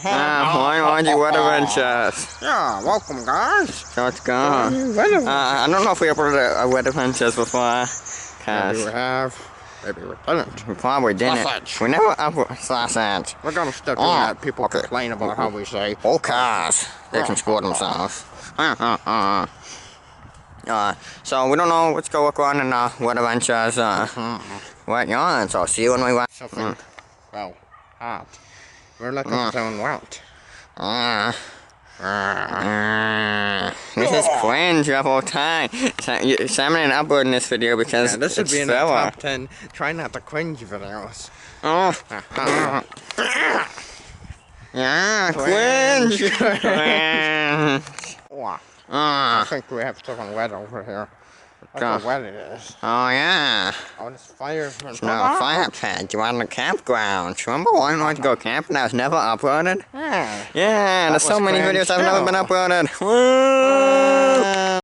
Waluigi, what adventures? Yeah, welcome guys. So it's gone. I don't know if we uploaded a wet adventures before. Maybe we have. Maybe we didn't. We probably didn't. Sausage. We never uploaded sausage. We're gonna stick with that. People complain about how we say. All cars. They can score themselves. So we don't know what's going on in wet adventures. What on? So see you when we watch. Something. Well, hot. We're looking for someone wet. This is cringe of all time. Simon and uploading this video because this should it's be in the filler. top 10 try not to cringe videos. Yeah, cringe. I think we have something wet over here. Look how wet it is. Oh yeah. Oh, this fire. It's no fire pit. You want the campground. Remember when I wanted to go camping? I was never uploaded. Yeah, there's so many videos I've never been uploaded. Woo!